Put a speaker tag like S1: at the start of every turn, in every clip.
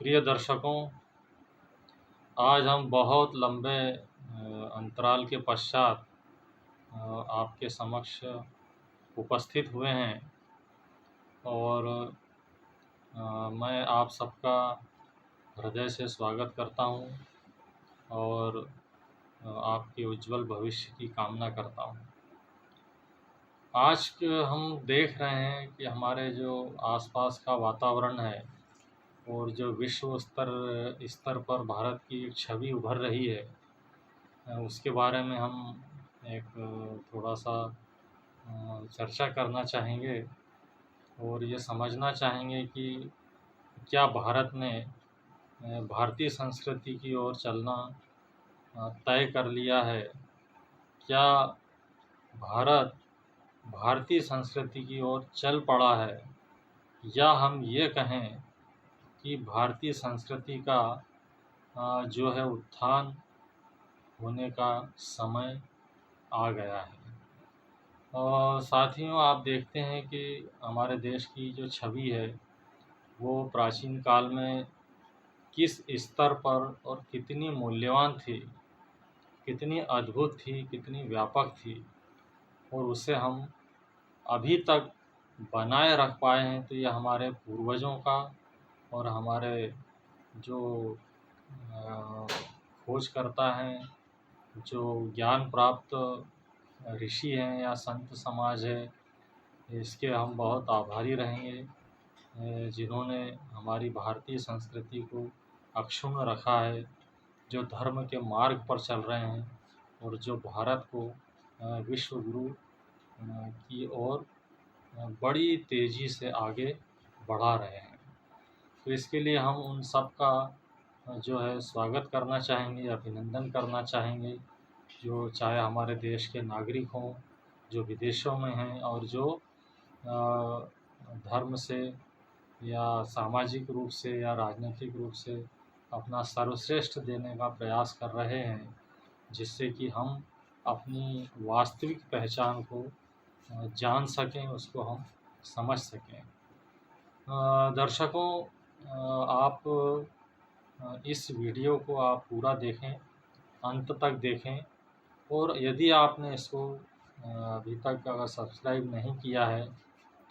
S1: प्रिय दर्शकों, आज हम बहुत लंबे अंतराल के पश्चात आपके समक्ष उपस्थित हुए हैं और मैं आप सबका हृदय से स्वागत करता हूं और आपके उज्जवल भविष्य की कामना करता हूं। आज हम देख रहे हैं कि हमारे जो आसपास का वातावरण है और जो विश्व स्तर पर भारत की एक छवि उभर रही है, उसके बारे में हम एक थोड़ा सा चर्चा करना चाहेंगे और ये समझना चाहेंगे कि क्या भारत ने भारतीय संस्कृति की ओर चलना तय कर लिया है। क्या भारत भारतीय संस्कृति की ओर चल पड़ा है, या हम ये कहें कि भारतीय संस्कृति का जो है उत्थान होने का समय आ गया है। और साथियों, आप देखते हैं कि हमारे देश की जो छवि है वो प्राचीन काल में किस स्तर पर और कितनी मूल्यवान थी, कितनी अद्भुत थी, कितनी व्यापक थी, और उसे हम अभी तक बनाए रख पाए हैं। तो यह हमारे पूर्वजों का और हमारे जो खोज करता है, जो ज्ञान प्राप्त ऋषि हैं या संत समाज है, इसके हम बहुत आभारी रहेंगे जिन्होंने हमारी भारतीय संस्कृति को अक्षुण्ण रखा है, जो धर्म के मार्ग पर चल रहे हैं और जो भारत को विश्व गुरु की ओर बड़ी तेज़ी से आगे बढ़ा रहे हैं। तो इसके लिए हम उन सब का जो है स्वागत करना चाहेंगे, अभिनंदन करना चाहेंगे, जो चाहे हमारे देश के नागरिक हों, जो विदेशों में हैं और जो धर्म से या सामाजिक रूप से या राजनीतिक रूप से अपना सर्वश्रेष्ठ देने का प्रयास कर रहे हैं, जिससे कि हम अपनी वास्तविक पहचान को जान सकें, उसको हम समझ सकें। दर्शकों, आप इस वीडियो को आप पूरा देखें, अंत तक देखें, और यदि आपने इसको अभी तक अगर सब्सक्राइब नहीं किया है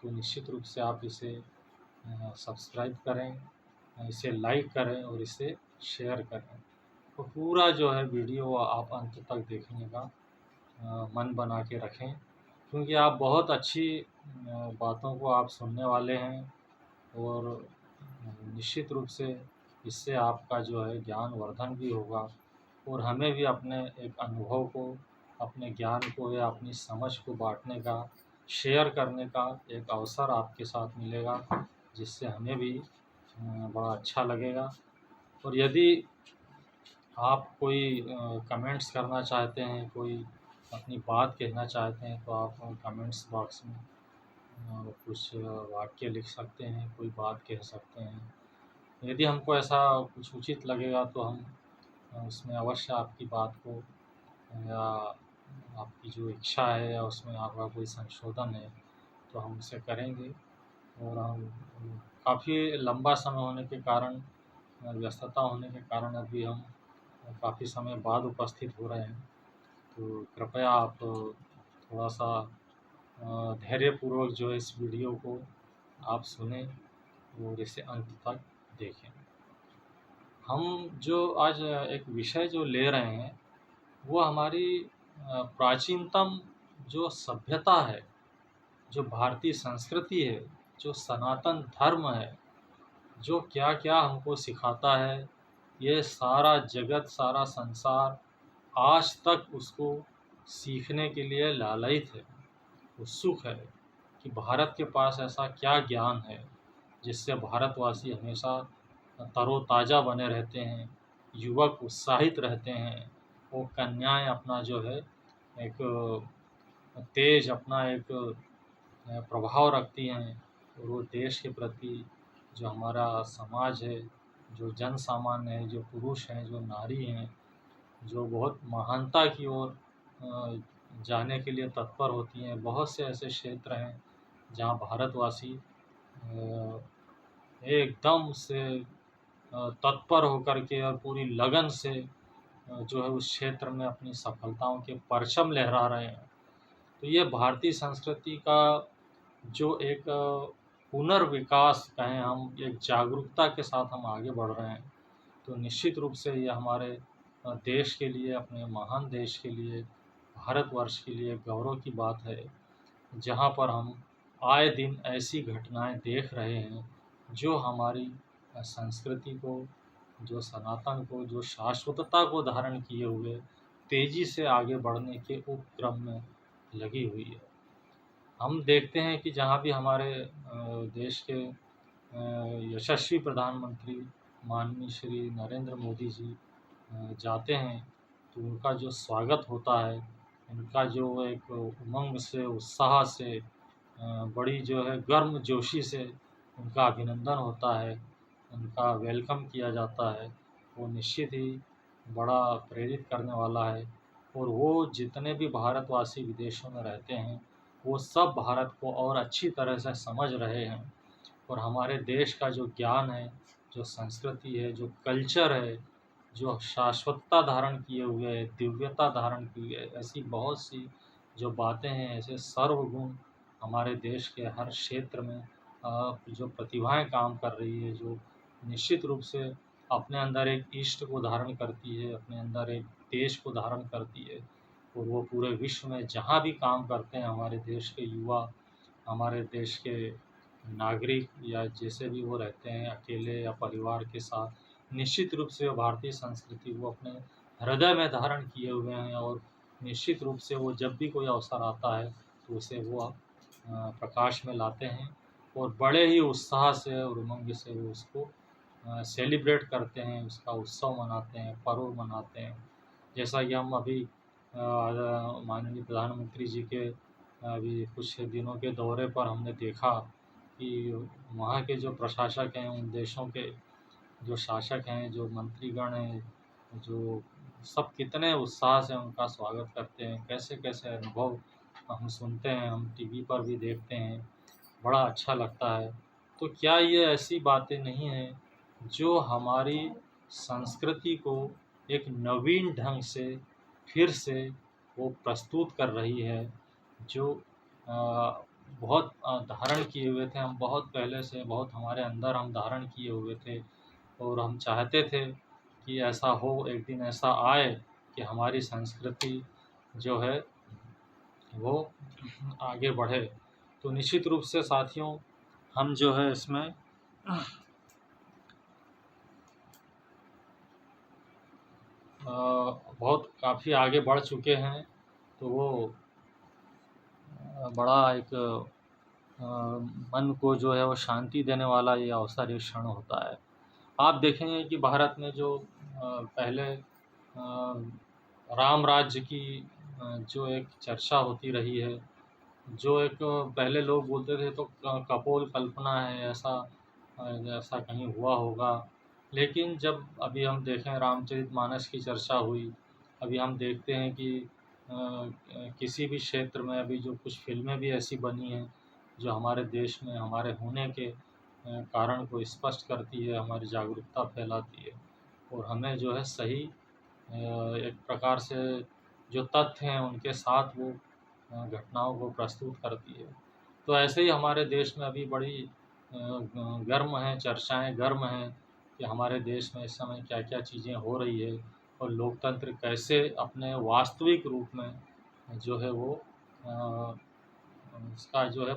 S1: तो निश्चित रूप से आप इसे सब्सक्राइब करें, इसे लाइक करें और इसे शेयर करें। तो पूरा जो है वीडियो आप अंत तक देखने का मन बना के रखें, क्योंकि आप बहुत अच्छी बातों को आप सुनने वाले हैं और निश्चित रूप से इससे आपका जो है ज्ञान वर्धन भी होगा और हमें भी अपने एक अनुभव को, अपने ज्ञान को या अपनी समझ को बांटने का, शेयर करने का एक अवसर आपके साथ मिलेगा, जिससे हमें भी बड़ा अच्छा लगेगा। और यदि आप कोई कमेंट्स करना चाहते हैं, कोई अपनी बात कहना चाहते हैं, तो आप कमेंट्स बॉक्स में कुछ वाक्य लिख सकते हैं, कोई बात कह सकते हैं। यदि हमको ऐसा कुछ उचित लगेगा तो हम उसमें अवश्य आपकी बात को या आपकी जो इच्छा है या उसमें आपका कोई संशोधन है तो हम उसे करेंगे। और हम काफ़ी लंबा समय होने के कारण, व्यस्तता होने के कारण अभी हम काफ़ी समय बाद उपस्थित हो रहे हैं, तो कृपया आप थोड़ा सा धैर्यपूर्वक जो है इस वीडियो को आप सुने और इसे अंत तक देखें। हम जो आज एक विषय जो ले रहे हैं वो हमारी प्राचीनतम जो सभ्यता है, जो भारतीय संस्कृति है, जो सनातन धर्म है, जो क्या क्या हमको सिखाता है, ये सारा जगत, सारा संसार आज तक उसको सीखने के लिए लालायित है, उत्सुक है कि भारत के पास ऐसा क्या ज्ञान है जिससे भारतवासी हमेशा तरोताज़ा बने रहते हैं, युवक उत्साहित रहते हैं, वो कन्याएं अपना जो है एक तेज, अपना एक प्रभाव रखती हैं, और वो देश के प्रति जो हमारा समाज है, जो जन सामान्य है, जो पुरुष हैं, जो नारी हैं, जो बहुत महानता की ओर जाने के लिए तत्पर होती हैं। बहुत से ऐसे क्षेत्र हैं जहाँ भारतवासी एकदम से तत्पर होकर के और पूरी लगन से जो है उस क्षेत्र में अपनी सफलताओं के परचम लहरा रहे हैं। तो ये भारतीय संस्कृति का जो एक पुनर्विकास कहें हम, एक जागरूकता के साथ हम आगे बढ़ रहे हैं, तो निश्चित रूप से ये हमारे देश के लिए, अपने महान देश के लिए, भारतवर्ष के लिए गौरव की बात है, जहाँ पर हम आए दिन ऐसी घटनाएं देख रहे हैं जो हमारी संस्कृति को, जो सनातन को, जो शाश्वतता को धारण किए हुए तेज़ी से आगे बढ़ने के उपक्रम में लगी हुई है। हम देखते हैं कि जहाँ भी हमारे देश के यशस्वी प्रधानमंत्री माननीय श्री नरेंद्र मोदी जी जाते हैं, तो उनका जो स्वागत होता है, उनका जो एक उमंग से, उत्साह से, बड़ी जो है गर्मजोशी से उनका अभिनंदन होता है, उनका वेलकम किया जाता है, वो निश्चित ही बड़ा प्रेरित करने वाला है। और वो जितने भी भारतवासी विदेशों में रहते हैं, वो सब भारत को और अच्छी तरह से समझ रहे हैं, और हमारे देश का जो ज्ञान है, जो संस्कृति है, जो कल्चर है, जो शाश्वतता धारण किए हुए है, दिव्यता धारण की है, ऐसी बहुत सी जो बातें हैं, ऐसे सर्वगुण हमारे देश के हर क्षेत्र में जो प्रतिभाएं काम कर रही है, जो निश्चित रूप से अपने अंदर एक इष्ट को धारण करती है, अपने अंदर एक देश को धारण करती है, और वो पूरे विश्व में जहाँ भी काम करते हैं, हमारे देश के युवा, हमारे देश के नागरिक या जैसे भी वो रहते हैं, अकेले या परिवार के साथ, निश्चित रूप से वो भारतीय संस्कृति को अपने हृदय में धारण किए हुए हैं, और निश्चित रूप से वो जब भी कोई अवसर आता है तो उसे वो प्रकाश में लाते हैं, और बड़े ही उत्साह से और उमंग से वो उसको सेलिब्रेट करते हैं, उसका उत्सव मनाते हैं, पर्व मनाते हैं। जैसा कि हम अभी माननीय प्रधानमंत्री जी के अभी कुछ दिनों के दौरे पर हमने देखा कि वहाँ के जो प्रशासक हैं, उन देशों के जो शासक हैं, जो मंत्रीगण हैं, जो सब कितने उत्साह से उनका स्वागत करते हैं, कैसे-कैसे अनुभव हम सुनते हैं, हम टीवी पर भी देखते हैं, बड़ा अच्छा लगता है। तो क्या ये ऐसी बातें नहीं हैं जो हमारी संस्कृति को एक नवीन ढंग से फिर से वो प्रस्तुत कर रही है, जो बहुत धारण किए हुए थे हम, बहुत पहले से, बहुत हमारे अंदर हम धारण किए हुए थे, और हम चाहते थे कि ऐसा हो, एक दिन ऐसा आए कि हमारी संस्कृति जो है वो आगे बढ़े। तो निश्चित रूप से साथियों, हम जो है इसमें बहुत काफ़ी आगे बढ़ चुके हैं, तो वो बड़ा एक मन को जो है वो शांति देने वाला ये अवसर, ये क्षण होता है। आप देखेंगे कि भारत में जो पहले राम राज्य की जो एक चर्चा होती रही है, जो एक पहले लोग बोलते थे तो कपोल कल्पना है, ऐसा कहीं हुआ होगा। लेकिन जब अभी हम देखें रामचरितमानस की चर्चा हुई, अभी हम देखते हैं कि किसी भी क्षेत्र में अभी जो कुछ फ़िल्में भी ऐसी बनी हैं, जो हमारे देश में हमारे होने के कारण को स्पष्ट करती है, हमारी जागरूकता फैलाती है, और हमें जो है सही एक प्रकार से जो तथ्य हैं उनके साथ वो घटनाओं को प्रस्तुत करती है। तो ऐसे ही हमारे देश में अभी बड़ी गर्म हैं चर्चाएँ, गर्म हैं कि हमारे देश में इस समय क्या-क्या चीज़ें हो रही है, और लोकतंत्र कैसे अपने वास्तविक रूप में जो है वो उसका जो है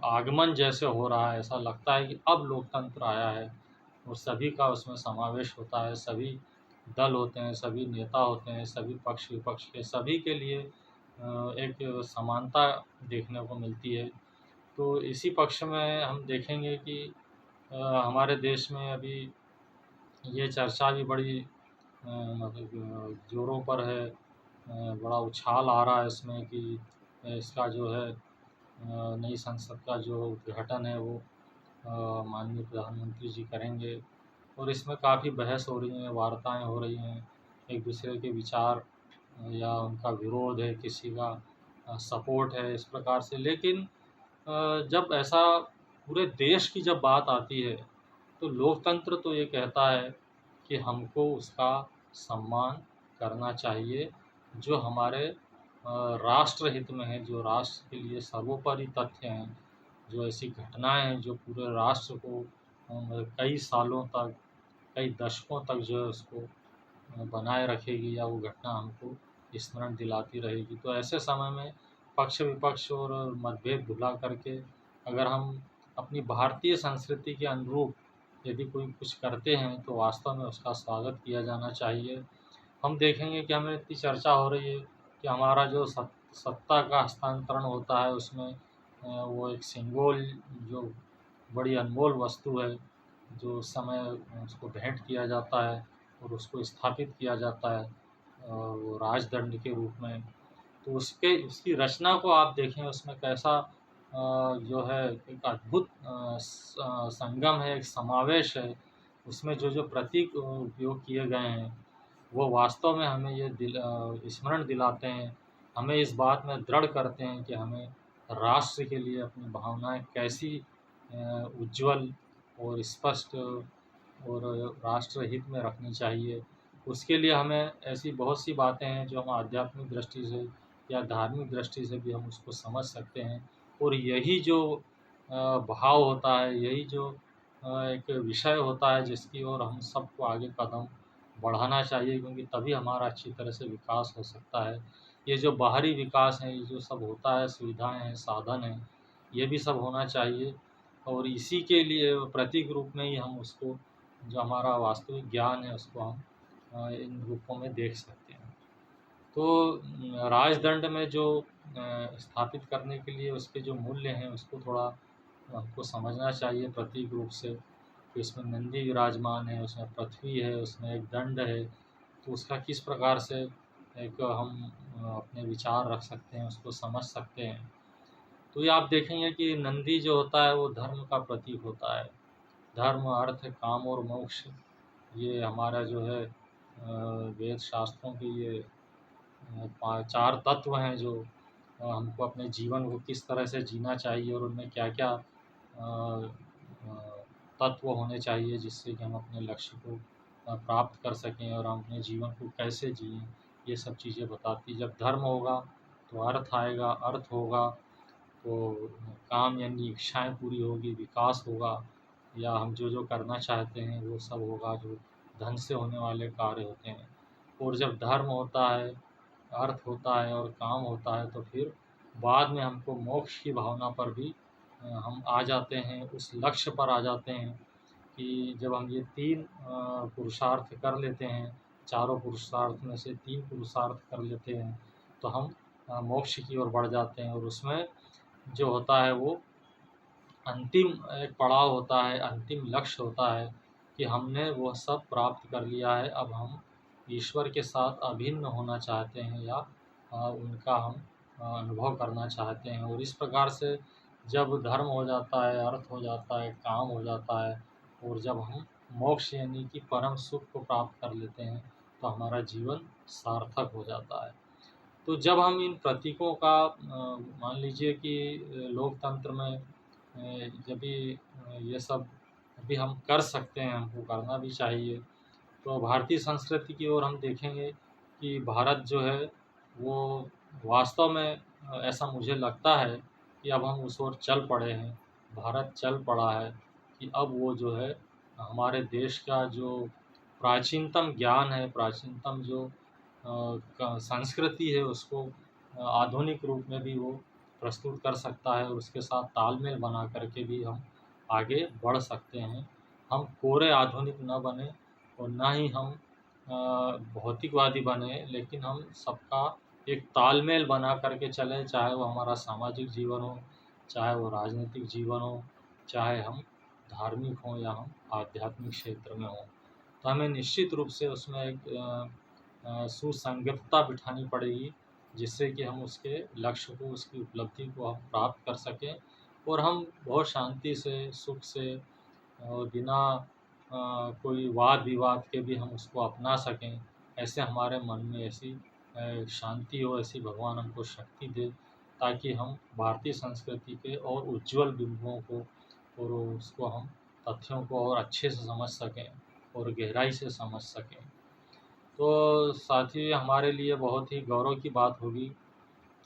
S1: आगमन जैसे हो रहा है। ऐसा लगता है कि अब लोकतंत्र आया है, और सभी का उसमें समावेश होता है, सभी दल होते हैं, सभी नेता होते हैं, सभी पक्ष विपक्ष के सभी के लिए एक समानता देखने को मिलती है। तो इसी पक्ष में हम देखेंगे कि हमारे देश में अभी ये चर्चा भी बड़ी मतलब ज़ोरों पर है, बड़ा उछाल आ रहा है इसमें कि इसका जो है नई संसद का जो उद्घाटन है वो माननीय प्रधानमंत्री जी करेंगे, और इसमें काफ़ी बहस हो रही है, वार्ताएँ हो रही हैं, एक दूसरे के विचार या उनका विरोध है, किसी का सपोर्ट है, इस प्रकार से। लेकिन जब ऐसा पूरे देश की जब बात आती है, तो लोकतंत्र तो ये कहता है कि हमको उसका सम्मान करना चाहिए, जो हमारे राष्ट्र हित में है, जो राष्ट्र के लिए सर्वोपरि तथ्य हैं, जो ऐसी घटनाएं हैं जो पूरे राष्ट्र को कई सालों तक, कई दशकों तक जो है उसको बनाए रखेगी, या वो घटना हमको स्मरण दिलाती रहेगी। तो ऐसे समय में पक्ष विपक्ष और मतभेद भुला करके अगर हम अपनी भारतीय संस्कृति के अनुरूप यदि कोई कुछ करते हैं तो वास्तव में उसका स्वागत किया जाना चाहिए। हम देखेंगे कि हमें इतनी चर्चा हो रही है कि हमारा जो सत्ता का हस्तांतरण होता है उसमें वो एक सिंबल, जो बड़ी अनमोल वस्तु है, जो उस समय उसको भेंट किया जाता है और उसको स्थापित किया जाता है वो राजदंड के रूप में। तो उसकी रचना को आप देखें, उसमें कैसा जो है एक अद्भुत संगम है, एक समावेश है। उसमें जो प्रतीक उपयोग किए गए हैं वो वास्तव में हमें ये स्मरण दिलाते हैं, हमें इस बात में दृढ़ करते हैं कि हमें राष्ट्र के लिए अपनी भावनाएं कैसी उज्ज्वल और स्पष्ट और राष्ट्र हित में रखनी चाहिए। उसके लिए हमें ऐसी बहुत सी बातें हैं जो हम आध्यात्मिक दृष्टि से या धार्मिक दृष्टि से भी हम उसको समझ सकते हैं। और यही जो भाव होता है, यही जो एक विषय होता है जिसकी ओर हम सबको आगे कदम बढ़ाना चाहिए, क्योंकि तभी हमारा अच्छी तरह से विकास हो सकता है। ये जो बाहरी विकास है, ये जो सब होता है, सुविधाएं हैं, साधन हैं, ये भी सब होना चाहिए और इसी के लिए प्रतीक रूप में ही हम उसको, जो हमारा वास्तविक ज्ञान है, उसको हम इन रूपों में देख सकते हैं। तो राजदंड में जो स्थापित करने के लिए उसके जो मूल्य हैं उसको थोड़ा हमको समझना चाहिए प्रतीक रूप से। तो इसमें नंदी विराजमान है, उसमें पृथ्वी है, उसमें एक दंड है, तो उसका किस प्रकार से एक हम अपने विचार रख सकते हैं, उसको समझ सकते हैं। तो ये आप देखेंगे कि नंदी जो होता है वो धर्म का प्रतीक होता है। धर्म, अर्थ, काम और मोक्ष, ये हमारा जो है वेद शास्त्रों के ये 4 तत्व हैं जो हमको अपने जीवन को किस तरह से जीना चाहिए और उनमें क्या-क्या तत्व होने चाहिए जिससे कि हम अपने लक्ष्य को प्राप्त कर सकें और हम अपने जीवन को कैसे जिएँ, ये सब चीज़ें बताती है। जब धर्म होगा तो अर्थ आएगा, अर्थ होगा तो काम यानी इच्छाएँ पूरी होगी, विकास होगा, या हम जो करना चाहते हैं वो सब होगा, जो धन से होने वाले कार्य होते हैं। और जब धर्म होता है, अर्थ होता है और काम होता है तो फिर बाद में हमको मोक्ष की भावना पर भी हम आ जाते हैं, उस लक्ष्य पर आ जाते हैं कि जब हम ये 3 पुरुषार्थ कर लेते हैं, चारों पुरुषार्थ में से 3 पुरुषार्थ कर लेते हैं, तो हम मोक्ष की ओर बढ़ जाते हैं और उसमें जो होता है वो अंतिम एक पड़ाव होता है, अंतिम लक्ष्य होता है कि हमने वो सब प्राप्त कर लिया है, अब हम ईश्वर के साथ अभिन्न होना चाहते हैं या उनका हम अनुभव करना चाहते हैं। और इस प्रकार से जब धर्म हो जाता है, अर्थ हो जाता है, काम हो जाता है और जब हम मोक्ष यानी कि परम सुख को प्राप्त कर लेते हैं, तो हमारा जीवन सार्थक हो जाता है। तो जब हम इन प्रतीकों का मान लीजिए कि लोकतंत्र में जब भी ये सब भी हम कर सकते हैं, हमको करना भी चाहिए। तो भारतीय संस्कृति की ओर हम देखेंगे कि भारत जो है वो वास्तव में ऐसा मुझे लगता है कि अब हम उस ओर चल पड़े हैं। भारत चल पड़ा है कि अब वो जो है हमारे देश का जो प्राचीनतम ज्ञान है, प्राचीनतम जो संस्कृति है उसको आधुनिक रूप में भी वो प्रस्तुत कर सकता है और उसके साथ तालमेल बना करके भी हम आगे बढ़ सकते हैं। हम कोरे आधुनिक न बने और ना ही हम भौतिकवादी बने, लेकिन हम सबका एक तालमेल बना करके चलें, चाहे वो हमारा सामाजिक जीवन हो, चाहे वो राजनीतिक जीवन हो, चाहे हम धार्मिक हों या हम आध्यात्मिक क्षेत्र में हों। तो हमें निश्चित रूप से उसमें एक सुसंगतता बिठानी पड़ेगी, जिससे कि हम उसके लक्ष्य को, उसकी उपलब्धि को हम प्राप्त कर सकें और हम बहुत शांति से, सुख से और बिना कोई वाद विवाद के भी हम उसको अपना सकें। ऐसे हमारे मन में ऐसी शांति हो, ऐसी भगवान हमको शक्ति दे, ताकि हम भारतीय संस्कृति के और उज्ज्वल बिंबुओं को और उसको हम तथ्यों को और अच्छे से समझ सकें और गहराई से समझ सकें। तो साथ ही हमारे लिए बहुत ही गौरव की बात होगी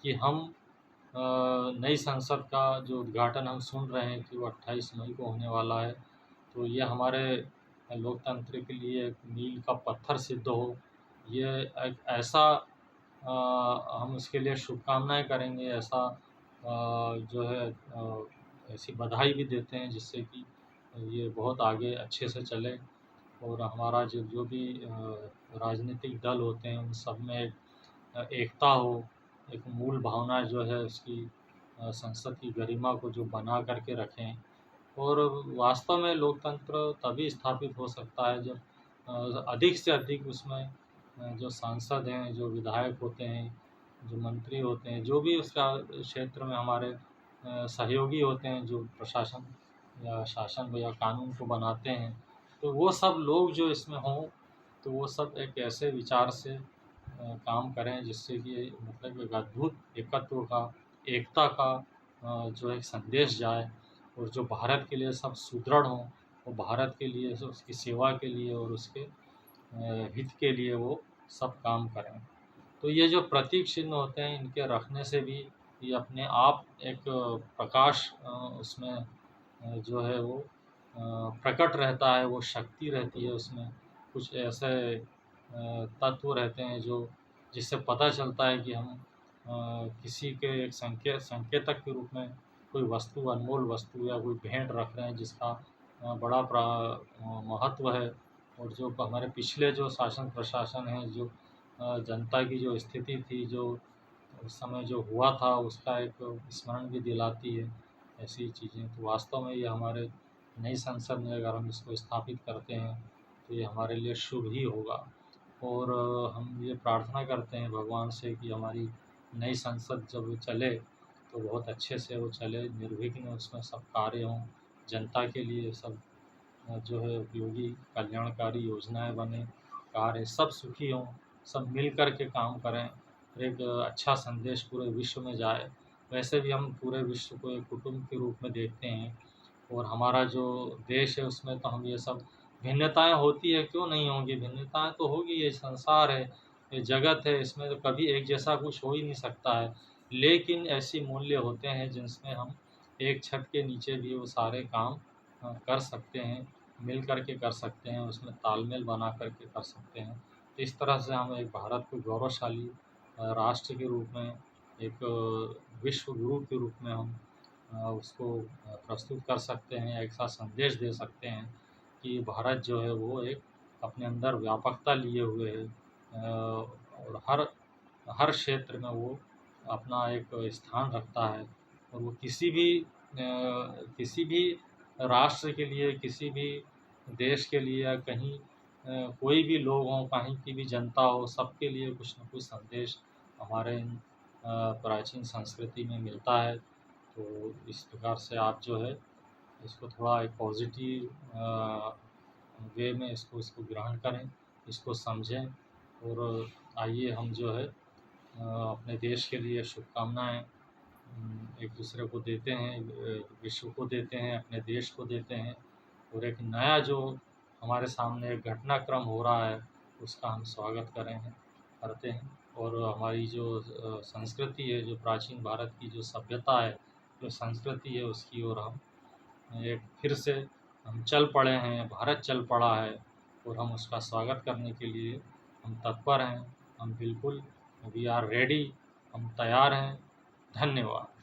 S1: कि हम नई संसद का जो उद्घाटन हम सुन रहे हैं कि वो 28 मई को होने वाला है। तो ये हमारे लोकतंत्र के लिए एक मील का पत्थर सिद्ध हो। ये एक ऐसा हम इसके लिए शुभकामनाएँ करेंगे, ऐसा जो है ऐसी बधाई भी देते हैं जिससे कि ये बहुत आगे अच्छे से चले और हमारा जो जो भी राजनीतिक दल होते हैं उन सब में एक एकता हो, एक मूल भावना जो है उसकी संसद की गरिमा को जो बना कर के रखें। और वास्तव में लोकतंत्र तभी स्थापित हो सकता है जब अधिक से अधिक उसमें जो सांसद हैं, जो विधायक होते हैं, जो मंत्री होते हैं, जो भी उसका क्षेत्र में हमारे सहयोगी होते हैं, जो प्रशासन या शासन या कानून को बनाते हैं, तो वो सब लोग जो इसमें हों, तो वो सब एक ऐसे विचार से काम करें जिससे कि मतलब एक अद्भुत एकत्व का, एकता का जो एक संदेश जाए और जो भारत के लिए सब सुदृढ़ हों, वो भारत के लिए, उसकी सेवा के लिए और उसके हित के लिए वो सब काम करें। तो ये जो प्रतीक चिन्ह होते हैं इनके रखने से भी ये अपने आप एक प्रकाश उसमें जो है वो प्रकट रहता है, वो शक्ति रहती है उसमें। कुछ ऐसे तत्व रहते हैं जो जिससे पता चलता है कि हम किसी के एक संकेतक के रूप में कोई वस्तु, अनमोल वस्तु या कोई भेंट रख रहे हैं जिसका बड़ा महत्व है। और जो हमारे पिछले जो शासन प्रशासन है, जो जनता की जो स्थिति थी, जो उस समय जो हुआ था उसका एक स्मरण भी दिलाती है ऐसी चीज़ें। तो वास्तव में ये हमारे नई संसद में अगर हम इसको स्थापित करते हैं तो ये हमारे लिए शुभ ही होगा। और हम ये प्रार्थना करते हैं भगवान से कि हमारी नई संसद जब चले तो बहुत अच्छे से वो चले, निर्विघ्न उसमें सब कार्य हों, जनता के लिए सब जो है उपयोगी कल्याणकारी योजनाएँ बनें, कार्य सब सुखी हों, सब मिल कर के काम करें और एक अच्छा संदेश पूरे विश्व में जाए। वैसे भी हम पूरे विश्व को एक कुटुंब के रूप में देखते हैं और हमारा जो देश है उसमें तो हम ये सब भिन्नताएँ होती है, क्यों नहीं होंगी? भिन्नताएँ तो होगी, ये संसार है, ये जगत है, इसमें तो कभी एक जैसा कुछ हो ही नहीं सकता है। लेकिन ऐसी मूल्य होते हैं जिनमें हम एक छत के नीचे भी वो सारे काम कर सकते हैं, मिल कर के कर सकते हैं, उसमें तालमेल बना कर के कर सकते हैं। तो इस तरह से हम एक भारत को गौरवशाली राष्ट्र के रूप में, एक विश्व गुरु के रूप में हम उसको प्रस्तुत कर सकते हैं, एक ऐसा संदेश दे सकते हैं कि भारत जो है वो एक अपने अंदर व्यापकता लिए हुए है और हर हर क्षेत्र में वो अपना एक स्थान रखता है और वो किसी भी राष्ट्र के लिए, किसी भी देश के लिए या कहीं कोई भी लोग हों, कहीं की भी जनता हो, सबके लिए कुछ न कुछ संदेश हमारे प्राचीन संस्कृति में मिलता है। तो इस प्रकार से आप जो है इसको थोड़ा एक पॉज़िटिव वे में इसको ग्रहण करें, इसको समझें और आइए हम जो है अपने देश के लिए शुभकामनाएँ एक दूसरे को देते हैं, विश्व को देते हैं, अपने देश को देते हैं और एक नया जो हमारे सामने एक घटनाक्रम हो रहा है उसका हम स्वागत करते हैं और हमारी जो संस्कृति है, जो प्राचीन भारत की जो सभ्यता है, जो संस्कृति है उसकी ओर हम एक फिर से हम चल पड़े हैं, भारत चल पड़ा है और हम उसका स्वागत करने के लिए हम तत्पर हैं। हम बिल्कुल वी आर रेडी, हम तैयार हैं। धन्यवाद।